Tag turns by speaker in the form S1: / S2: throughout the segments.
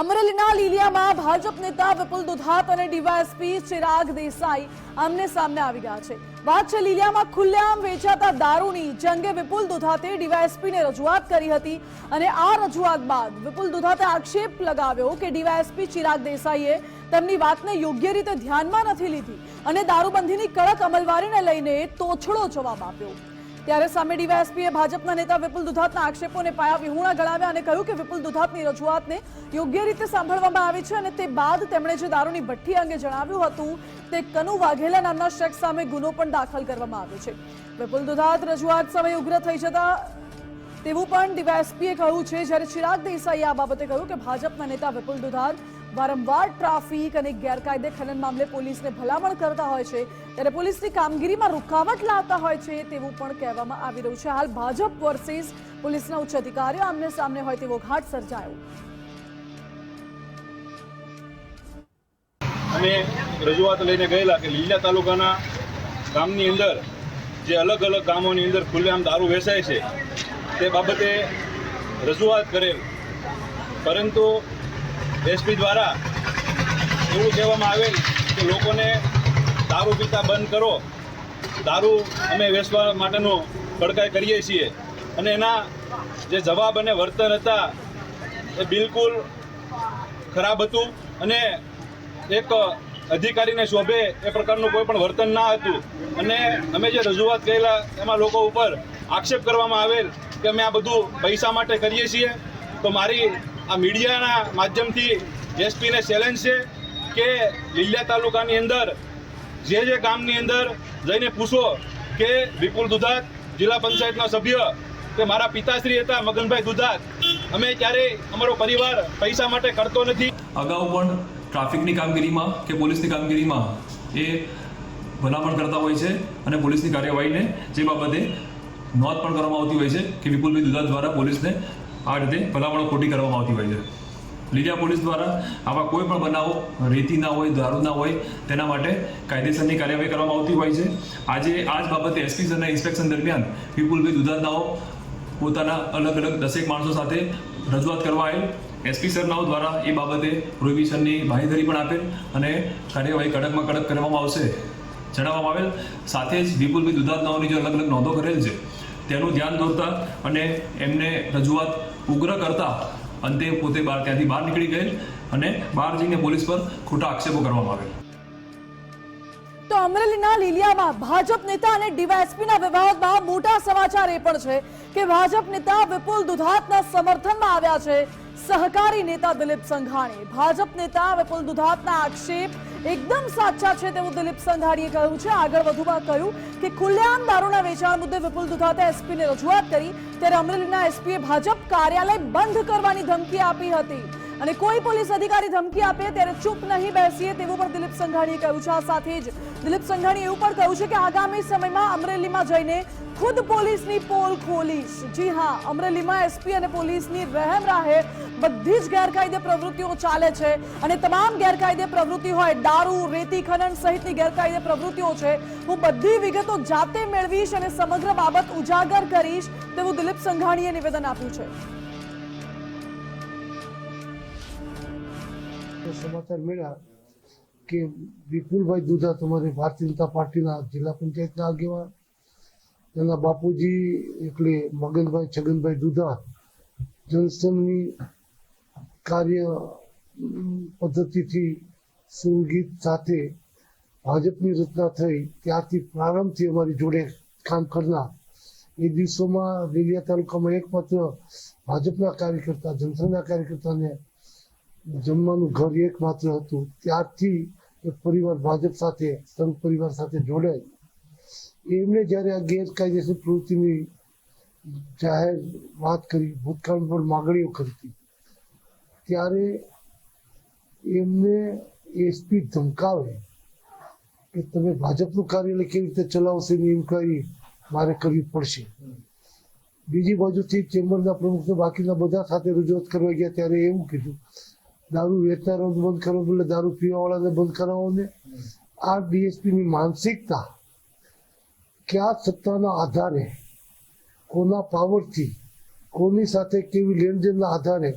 S1: અમરેલીના લીલિયામાં ભાજપ નેતા વિપુલ દુધાત અને ડીવાયએસપી ચિરાગ દેસાઈ આમને સામને આવી ગયા છે। વાત છે લીલિયામાં ખુલ્લેઆમ વેચાતા દારૂની જંગે વિપુલ દુધાતે ડીવાયએસપીને રજૂઆત કરી હતી અને આ રજૂઆત બાદ વિપુલ દુધાતે આક્ષેપ લગાવ્યો કે ડીવાયએસપી ચિરાગ દેસાઈએ તેમની વાતને યોગ્ય રીતે ધ્યાનમાં નથી લીધી અને દારૂબંધીની કડક અમલવારીને લઈને તોછડો જવાબ આપ્યો। ત્યારે સામે ડીવાયએસપીએ ભાજપના નેતા વિપુલ દુધાતના આક્ષેપોને પાયા વિહોણા ગણાવ્યા અને કહ્યું કે વિપુલ દુધાતની રજૂઆતને યોગ્ય રીતે સાંભળવામાં આવી છે અને તે બાદ તેમણે જે દારૂની ભઠ્ઠી અંગે જણાવ્યું હતું તે કનુ વાઘેલા નામના શખ્સ સામે ગુનો પણ દાખલ કરવામાં આવ્યો છે। વિપુલ દુધાત રજૂઆત સમયે ઉગ્ર થઈ જતા તેવું પણ ડીવાયએસપીએ કહ્યું છે। જ્યારે ચિરાગ દેસાઈએ આ બાબતે કહ્યું કે ભાજપના નેતા વિપુલ દુધાત વારંવાર ટ્રાફિક અને ગેરકાયદે ખનન મામલે પોલીસને ભલામણ કરતા હોય છે ત્યારે પોલીસની કામગીરીમાં રૂકાવટ લાવતા હોય છે તેવું પણ કહેવામાં આવી રહ્યું છે। હાલ ભાજપ વર્સિસ પોલીસના ઉચ્ચ અધિકારીઓ આમને સામને હોય તેવો ઘાટ સર્જાયો।
S2: અમે રજૂઆત લઈને ગયેલા કે લીલિયા તાલુકાના ગામની અંદર જે અલગ અલગ ગામોની અંદર ખુલ્લેઆમ દારૂ વેચાય છે તે બાબતે રજૂઆત કરેલ, પરંતુ એસપી દ્વારા એવું કહેવામાં આવેલ કે લોકોને દારૂ પીતા બંધ કરો, દારૂ અમે વેચવા માટેનો કડકાઈ કરીએ છીએ અને એના જે જવાબ અને વર્તન હતા એ બિલકુલ ખરાબ હતું અને એક અધિકારીને શોભે એ પ્રકારનું કોઈ પણ વર્તન ના હતું અને અમે જે રજૂઆત કરેલા એમાં લોકો ઉપર આક્ષેપ કરવામાં આવેલ કે અમે આ બધું પૈસા માટે કરીએ છીએ। તો મારી આ મીડિયાના માધ્યમથી એસપીને ચેલેન્જ છે કે લીલિયા તાલુકાની અંદર જે ગામની અંદર જઈને પૂછો કે વિપુલ દુધાત જિલ્લા પંચાયતના સભ્ય કે મારા પિતાશ્રી હતા મગનભાઈ દુધાત, અમે ક્યારેય અમારો પરિવાર પૈસા માટે કરતો નથી।
S3: અગાઉ પણ ટ્રાફિકની કામગીરીમાં કે પોલીસની કામગીરીમાં એ ભલામણ કરતા હોય છે અને પોલીસની કાર્યવાહીને જે બાબતે નોંધ પણ કરવામાં આવતી હોય છે કે વિપુલભાઈ દુધાત દ્વારા પોલીસને આ રીતે ભલામણો ખોટી કરવામાં આવતી હોય છે। લીલિયા પોલીસ દ્વારા આવા કોઈ પણ બનાવો રેતી ના હોય, દારૂ ના હોય તેના માટે કાયદેસરની કાર્યવાહી કરવામાં આવતી હોય છે। આજે આ જ બાબતે એસપી સરના ઇન્સ્પેક્શન દરમિયાન વિપુલભાઈ દુધાતનાઓ પોતાના અલગ અલગ 10 માણસો સાથે રજૂઆત કરવા આવેલ। એસપી સરનાઓ દ્વારા એ બાબતે પ્રોહિબિશનની બાંહેધરી પણ આપેલ અને કાર્યવાહી કડકમાં કડક કરવામાં આવશે જણાવવામાં આવેલ। સાથે જ વિપુલભાઈ દુધાતનાઓની જે અલગ અલગ નોંધો કરેલ છે તેનું ધ્યાન દોરતા અને એમને રજૂઆત ઉગ્ર કરતા અંતે પોતે ત્યાંથી બહાર નીકળી ગયેલ અને બહાર જઈને પોલીસ પર ખોટા આક્ષેપો કરવામાં આવેલ।
S1: તો અમરેલીના લીલિયામાં ભાજપ નેતા અને ડીવાયએસપીના વિવાદમાં મોટા સમાચાર એ પણ છે કે ભાજપ નેતા વિપુલ દુધાતના સમર્થનમાં આવ્યા છે સહકારી નેતા દિલીપ સંઘાણી। ભાજપ નેતા વિપુલ દુધાતના આક્ષેપ એકદમ સાચા છે તેવું દિલીપ સંઘાણીએ કહ્યું છે। આગળ વધુમાં કહ્યું કે ખુલ્લેઆમ દારૂના વેચાણ મુદ્દે વિપુલ દુધાતે એસપીને રજૂઆત કરી ત્યારે અમરેલીના એસપીએ ભાજપ કાર્યાલય બંધ કરવાની ધમકી આપી હતી અને કોઈ પોલીસ અધિકારી ધમકી આપે ત્યારે ચૂપ નહીં બેસીએ તેવું પણ દિલીપ સંઘાણીએ કહ્યું છે। આ સાથે જ દિલીપ સંઘાણીએ એવું પણ કહ્યું છે કે આગામી સમયમાં અમરેલીમાં જઈને ખુદ પોલીસની પોલ ખોલીશ। જી હા, અમરેલીમાં એસપી અને પોલીસની રહેમ રાહે બધી જ ગેરકાયદે પ્રવૃત્તિઓ ચાલે છે અને તમામ ગેરકાયદે પ્રવૃત્તિ હોય, દારૂ, રેતી ખનન સહિતની ગેરકાયદે પ્રવૃત્તિઓ છે, હું બધી વિગતો જાતે મેળવીશ અને સમગ્ર બાબત ઉજાગર કરીશ તેવું દિલીપ સંઘાણીએ નિવેદન આપ્યું છે।
S4: समाचार मिला कि विपुलभाई दुधात हमारे भारतीय जनता पार्टी जिला पंचायत आगेवान एना बापूजी એટલે મગનભાઈ છગનભાઈ દુધાત જનસંઘની કાર્ય પદ્ધતિથી સંગીત સાથે ભાજપની રચના થઈ ત્યારથી પ્રારંભથી અમારી જોડે કામ કરનાર એ દિવસોમાં લીલિયા તાલુકામાં એકમાત્ર ભાજપના કાર્યકર્તા, જનસંઘના કાર્યકર્તાને જમવાનું ઘર એકમાત્ર હતું। ત્યારથી એક પરિવાર ભાજપ સાથે, સંઘ પરિવાર સાથે જોડાય। એમણે જ્યારે આ ગેરકાયદેસર પ્રવૃત્તિની જાહેર વાત કરી, ભૂતકાળમાં પણ માગણીઓ કરી હતી, ત્યારે એમને એસપી ધમકાવે કે તમે ભાજપનું કાર્યાલય કેવી રીતે ચલાવશો એની ઇન્કવાયરી મારે કરવી પડશે। બીજી બાજુથી ચેમ્બરના પ્રમુખને બાકીના બધા સાથે રજૂઆત કરવા ગયા ત્યારે એવું કીધું દારૂ વેચનારાઓને બંધ કરવા બદલે દારૂ પીવાવાળાને બંધ કરાવો ને। આ ડીએસપીની માનસિકતા કયા સત્તાના આધારે, કોના પાવરથી, કોની સાથે કેવી લેણદેણના આધારે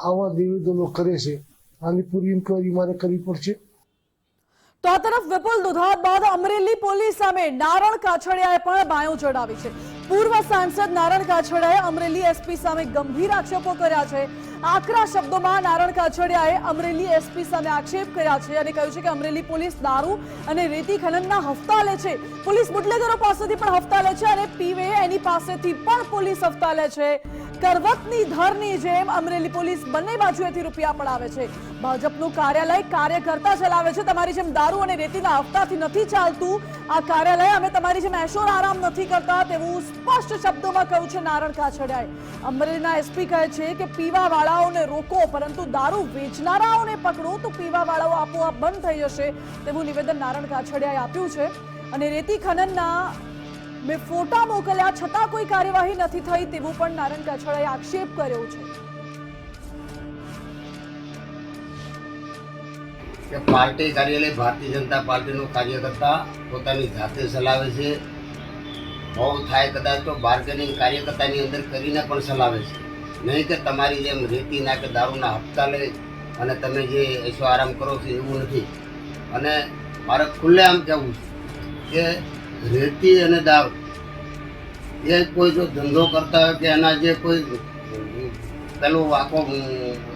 S4: આવા નિવેદનો કરે છે આની પૂરી ઇન્કવાયરી મારે કરવી પડશે.
S1: તો આ તરફ વિપુલ દુધાત બાદ અમરેલી પોલીસ સામે નારણ કાછડિયાએ પણ બાયો ચડાવી છે. પૂર્વ સાંસદ નારણ કાછડિયાએ અમરેલી એસપી સામે ગંભીર આક્ષેપો કર્યા છે. આકરા શબ્દોમાં નારણ કાછડિયાએ અમરેલી એસપી સામે આક્ષેપ કર્યા છે અને કહ્યું છે કે અમરેલી પોલીસ દારૂ અને રેતી ખનનના હફતા લે છે. પોલીસ બુટલેગરો પાસેથી પણ હફતા લે છે અને પીવે એની પાસેથી પણ પોલીસ હફતા લે છે. કરવતની ધરની જેમ અમરેલી પોલીસ બંને બાજુએથી રૂપિયા પડાવે છે. ભાજપનું કાર્યાલય કાર્યકર્તા ચલાવે છે. તમારી જેમ દારૂ અને રેતીના હફતાથી નથી ચાલતું આ કાર્યાલય. અમે તમારી જેમ એશોર આરામ નથી કરતા તેવું સ્પષ્ટ શબ્દોમાં કહ્યું છે નારણ કાછડિયાએ. અમરેલીના એસપી કહે છે કે પીવાવાળાઓને રોકો પરંતુ દારૂ વેચનારાઓને પકડો તો પીવાવાળાઓ આપોઆપ બંધ થઈ જશે તેવું નિવેદન નારણ કાછડિયાએ આપ્યું છે. અને રેતી ખનનના મેં ફોટા મોકલ્યા છતાં કોઈ કાર્યવાહી નથી થઈ તેવું પણ નારણ કાછડિયાએ આક્ષેપ કર્યો છે.
S5: કે પાર્ટી કાર્યાલય ભારતીય જનતા પાર્ટીનો કાર્યકર્તા પોતાની જાતે ચલાવે છે. બહુ થાય કદાચ તો બાર્ગેનિંગ કાર્યકર્તાની અંદર કરીને પણ ચલાવે છે. નહીં કે તમારી જેમ રેતીના કે દારૂના હપ્તા લે અને તમે જે એસો આરામ કરો છો એવું નથી. અને મારે ખુલ્લેઆમ કહેવું છે કે રેતી અને દારૂ એ કોઈ જો ધંધો કરતા હોય કે એના જે કોઈ પેલું આખો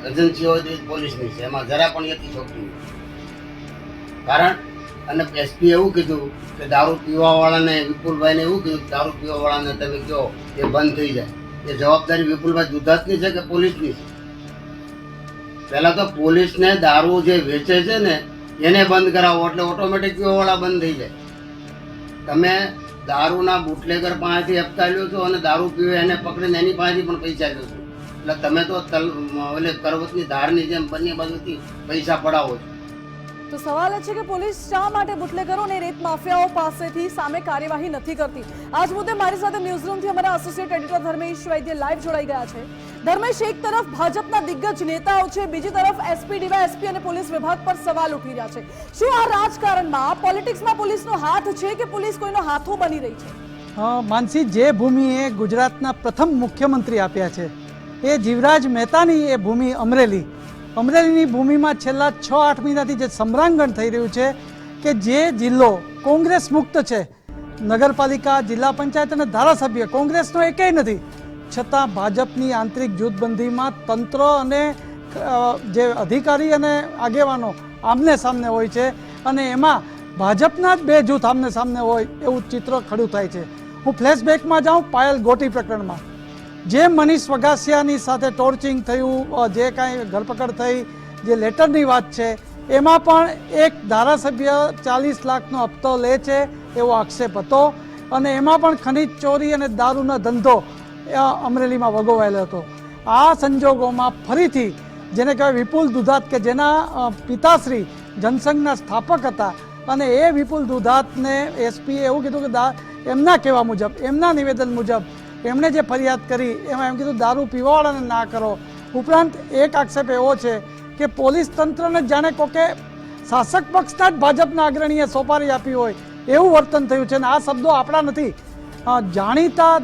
S5: એજન્સી હોય તો એ પોલીસની છે. એમાં જરા પણ એથી છોકરી કારણ અને એસપી એવું કીધું કે દારૂ પીવાવાળાને વિપુલભાઈને એવું કીધું કે દારૂ પીવાવાળાને તમે કહો એ બંધ થઈ જાય. એ જવાબદારી વિપુલભાઈ દુધાતની છે કે પોલીસની છે? પહેલાં તો પોલીસને દારૂ જે વેચે છે ને એને બંધ કરાવો એટલે ઓટોમેટિક પીવાવાળા બંધ થઈ જાય. તમે દારૂના બુટલેગર પાસેથી હપ્તા લ્યો છો અને દારૂ પીવે એને પકડીને એની પાસેથી પણ પૈસા લ્યો છો. એટલે તમે તો કરવતની ધારની જેમ બંને બાજુથી પૈસા પડાવો છો.
S1: તો સવાલ એ છે કે પોલીસ શા માટે બુટલેગરો અને રેત માફિયાઓ પાસેથી સામે કાર્યવાહી નથી કરતી? આજ મુદ્દે મારી સાથે ન્યૂઝરૂમથી અમારા એસોસિએટ એડિટર ધર્મેશ વૈદ્ય લાઈવ જોડાઈ ગયા છે. ધર્મેશ, એક તરફ ભાજપના દિગ્ગજ નેતાઓ છે, બીજી તરફ એસપી, ડીવાયએસપી અને પોલીસ વિભાગ પર સવાલ ઉઠી રહ્યા છે. શું આ રાજકારણમાં પોલિટિક્સમાં પોલીસનો હાથ છે કે પોલીસ કોઈનો હાથો બની રહી છે?
S6: માનસી, જે ભૂમિએ ગુજરાતના પ્રથમ મુખ્યમંત્રી આપ્યા છે એ જીવરાજ મહેતાની એ ભૂમિ અમરેલીની ભૂમિમાં છેલ્લા 6-8 મહિનાથી જે સમરાંગણ થઈ રહ્યું છે કે જે જિલ્લો કોંગ્રેસ મુક્ત છે, નગરપાલિકા, જિલ્લા પંચાયત અને ધારાસભ્ય કોંગ્રેસનો એકેય નથી, છતાં ભાજપની આંતરિક જૂથબંધીમાં તંત્ર અને જે અધિકારી અને આગેવાનો આમને સામને હોય છે અને એમાં ભાજપના જ બે જૂથ આમને સામને હોય એવું ચિત્ર ખડું થાય છે. હું ફ્લેશબેકમાં જાઉં પાયલ ગોટી પ્રકરણમાં. જે મનીષ વઘાસિયાની સાથે ટોર્ચિંગ થયું, જે કાંઈ ધરપકડ થઈ, જે લેટરની વાત છે એમાં પણ એક ધારાસભ્ય 40 લાખનો હપ્તો લે છે એવો આક્ષેપ હતો અને એમાં પણ ખનીજ ચોરી અને દારૂનો ધંધો અમરેલીમાં વગોવાયેલો હતો. આ સંજોગોમાં ફરીથી જેને કહેવાય વિપુલ દુધાત કે જેના પિતાશ્રી જનસંઘના સ્થાપક હતા અને એ વિપુલ દુધાતને એસપીએ એવું કીધું કે એમના કહેવા મુજબ, એમના નિવેદન મુજબ એમણે જે ફરિયાદ કરી એમાં એમ કીધું દારૂ પીવાવાળાને ના કરો. ઉપરાંત એક આક્ષેપ એવો છે કે પોલીસ તંત્રને જાણે કોકે શાસક પક્ષના જ ભાજપના અગ્રણીએ સોપારી આપી હોય એવું વર્તન થયું છે અને આ શબ્દો આપણા નથી, જાણીતા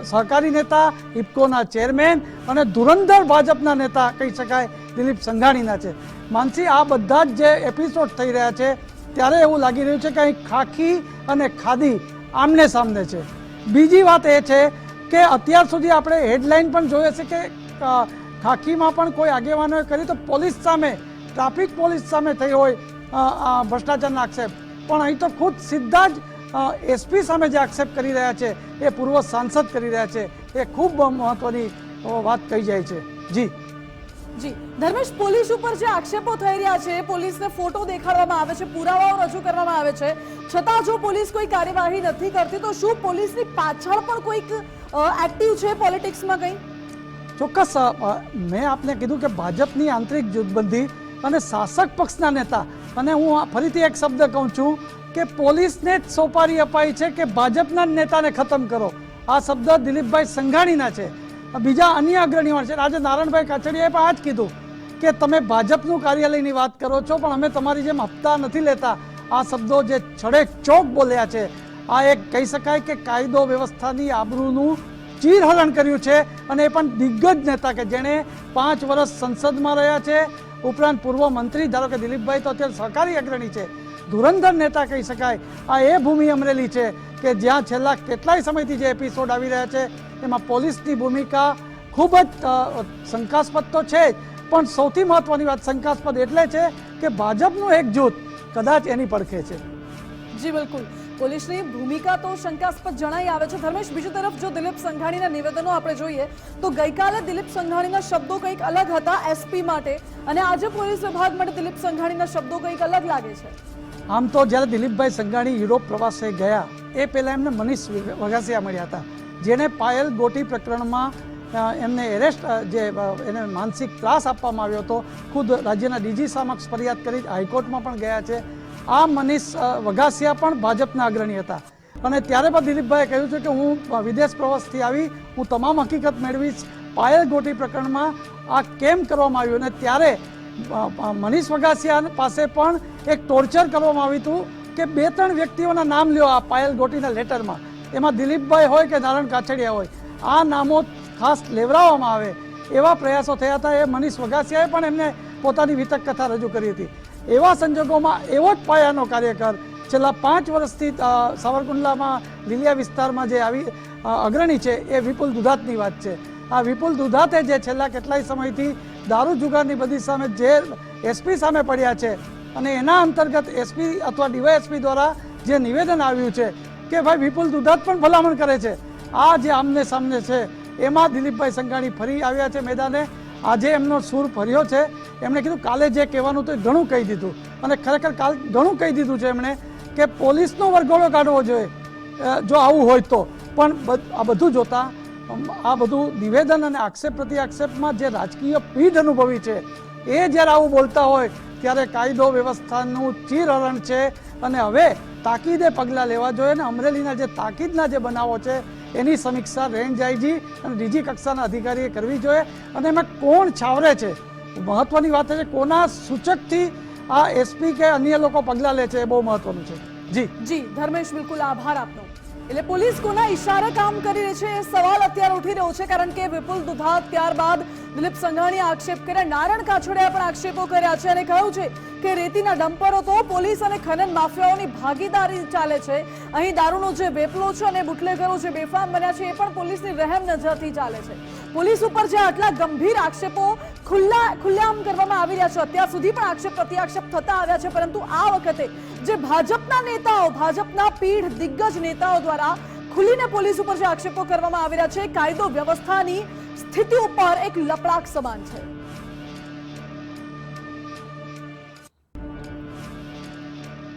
S6: સહકારી નેતા, ઇફકોના ચેરમેન અને ધુરંધર ભાજપના નેતા કહી શકાય દિલીપ સંઘાણીના છે. માનસી, આ બધા જ જે એપિસોડ થઈ રહ્યા છે ત્યારે એવું લાગી રહ્યું છે કે અહીં ખાખી અને ખાદી આમને સામને છે. બીજી વાત એ છે કે અત્યાર સુધી આપણે હેડલાઇન પણ જોઈએ છે કે ખાખીમાં પણ કોઈ આગેવાનોએ કરી તો પોલીસ સામે, ટ્રાફિક પોલીસ સામે થઈ હોય ભ્રષ્ટાચારના આક્ષેપ, પણ અહીં તો ખુદ સીધા જ એસપી સામે જે આક્ષેપ કરી રહ્યા છે એ પૂર્વ સાંસદ કરી રહ્યા છે. એ ખૂબ મહત્વની વાત કહી જાય છે. જી
S1: ધર્મેશ, પોલીસ ઉપર જે આક્ષેપો થઈ રહ્યા છે, પોલીસને ફોટો દેખાડવામાં આવે છે, પુરાવાઓ રજૂ કરવામાં આવે છે, છતાં જો પોલીસ કોઈ કાર્યવાહી નથી કરતી તો શું પોલીસની પાછળ પણ કોઈક એક્ટિવ છે પોલિટિક્સમાં કંઈ?
S6: ચોક્કસ. મેં આપને કીધું કે ભાજપની આંતરિક જૂથબંધી અને શાસક પક્ષના નેતા, અને હું ફરીથી એક શબ્દ કહું છું કે પોલીસને જ સોપારી અપાઈ છે કે ભાજપના જ નેતાને ખતમ કરો. આ શબ્દ દિલીપભાઈ સંઘાણીના છે, બીજા અન્ય અગ્રણીઓ છે. આજે નારણભાઈ કાછડિયાએ પણ આ જ કીધું કે તમે ભાજપનું કાર્યાલયની વાત કરો છો પણ અમે તમારી જેમ હપ્તા નથી લેતા. આ શબ્દો જે છડે ચોક બોલ્યા છે, આ એક કહી શકાય કે કાયદો વ્યવસ્થાની આબરૂનું ચીરહરણ કર્યું છે, અને એ પણ દિગ્ગજ નેતા કે જેણે 5 વર્ષ સંસદમાં રહ્યા છે, ઉપરાંત પૂર્વ મંત્રી ધારો કે દિલીપભાઈ તો અત્યારે સહકારી અગ્રણી છે, ધુરંધર નેતા કહી શકાય. આ એ ભૂમિ અમરેલી છે કે જ્યાં છેલ્લા કેટલાય સમયથી જે એપિસોડ આવી રહ્યા છે એમાં પોલીસની ભૂમિકા ખૂબ જ શંકાસ્પદ તો છે જ, પણ સૌથી મહત્વની વાત શંકાસ્પદ એટલે છે કે ભાજપનું એક જૂથ કદાચ એની પડખે છે.
S1: જી બિલકુલ, પોલીસની ભૂમિકા તો શંકાસ્પદ જણાઈ આવે છે. ધર્મેશ, બીજી તરફ જો દિલીપ સંઘાણીના નિવેદનો આપણે જોઈએ તો ગઈકાલે દિલીપ સંઘાણીના શબ્દો કંઈક અલગ હતા એસપી માટે, અને આજે પોલીસ વિભાગ માટે દિલીપ સંઘાણીના શબ્દો કંઈક અલગ લાગે છે.
S6: આમ તો જ્યારે દિલીપભાઈ સંઘાણી યુરોપ પ્રવાસે ગયા એ પહેલાં એમને મનીષ વઘાસિયા મળ્યા હતા, જેને પાયલ ગોટી પ્રકરણમાં એમને એરેસ્ટ એને માનસિક ત્રાસ આપવામાં આવ્યો હતો. ખુદ રાજ્યના ડીજી સમક્ષ ફરિયાદ કરી હાઈકોર્ટમાં પણ ગયા છે. આ મનીષ વઘાસિયા પણ ભાજપના અગ્રણી હતા, અને ત્યારે પણ દિલીપભાઈએ કહ્યું છે કે હું વિદેશ પ્રવાસથી આવી હું તમામ હકીકત મેળવીશ. પાયલ ગોટી પ્રકરણમાં આ કેમ કરવામાં આવ્યું, અને ત્યારે મનીષ વઘાસિયા પાસે પણ એક ટોર્ચર કરવામાં આવ્યું હતું કે 2-3 વ્યક્તિઓના નામ લ્યો આ પાયલ ગોટીના લેટરમાં, એમાં દિલીપભાઈ હોય કે નારાયણ કાછડિયા હોય, આ નામો ખાસ લેવડાવવામાં આવે એવા પ્રયાસો થયા હતા. એ મનીષ વઘાસિયાએ પણ એમને પોતાની વિતક કથા રજૂ કરી હતી. એવા સંજોગોમાં એવો જ પાયાનો કાર્યકર છેલ્લા 5 વર્ષથી સાવરકુંડલામાં લીલિયા વિસ્તારમાં જે આવી અગ્રણી છે એ વિપુલ દુધાતની વાત છે. આ વિપુલ દુધાતે જે છેલ્લા કેટલાય સમયથી દારૂ જુગારની બધી સામે જે એસપી સામે પડ્યા છે, અને એના અંતર્ગત એસપી અથવા ડીવાયએસપી દ્વારા જે નિવેદન આવ્યું છે કે ભાઈ વિપુલ દુધાત પણ ભલામણ કરે છે, આ જે આમને સામને છે એમાં દિલીપભાઈ સંઘાણી ફરી આવ્યા છે મેદાને. આજે એમનો સૂર ફર્યો છે. એમણે કીધું કાલે જે કહેવાનું હતું એ ઘણું કહી દીધું, અને ખરેખર કાલ ઘણું કહી દીધું છે એમણે કે પોલીસનો વરઘોડો કાઢવો જોઈએ જો આવું હોય તો. પણ આ બધું જોતાં આ બધું નિવેદન અને આક્ષેપ પ્રતિ આક્ષેપમાં જે રાજકીય પીઢ અનુભવી છે એ જ્યારે આવું બોલતા હોય ત્યારે કાયદો વ્યવસ્થાનું ચીરહરણ છે, અને હવે તાકીદે પગલાં લેવા જોઈએ. અને અમરેલીના જે તાકીદના જે બનાવો છે એની સમીક્ષા રેન્જ આઈજી અને ડીજી કક્ષાના અધિકારીએ કરવી જોઈએ, અને એમાં કોણ છાવરે છે મહત્વની વાત છે, કોના સૂચકથી આ એસપી કે અન્ય લોકો પગલાં લે છે એ બહુ મહત્વનું છે. જી
S1: ધર્મેશ, બિલકુલ આભાર આપનો. એટલે પોલીસ કોના ઈશારે કામ કરી રહી છે એ સવાલ અત્યારે ઉઠી રહ્યો છે, કારણ કે વિપુલ દુધાત ત્યારબાદ દિલીપ સંઘાણીએ આક્ષેપ કર્યા, નારાયણ કાછડિયાએ પણ આક્ષેપો કર્યા છે અને કહ્યું છે કે રેતીના ડમ્પરો તો પોલીસ અને ખનન માફિયાઓની ભાગીદારી ચાલે છે. અહીં દારૂનો જે વેપલો છે અને બુટલેગરો જે બેફામ બન્યા છે એ પણ પોલીસની રહેમ નજરથી ચાલે છે. પોલીસ ઉપર જે આટલા ગંભીર આક્ષેપો ખુલ્લેઆમ કરવામાં આવી રહ્યા છે, અત્યાર સુધી પણ આક્ષેપ પ્રત્યાક્ષેપ થતા આવ્યા છે, પરંતુ આ વખતે જે ભાજપના નેતાઓ, ભાજપના પીઢ દિગ્ગજ નેતાઓ દ્વારા ખુલીને પોલીસ ઉપર જે આક્ષેપો કરવામાં આવી રહ્યા છે, કાયદો વ્યવસ્થાની સ્થિતિ ઉપર એક લપડાક સમાન છે.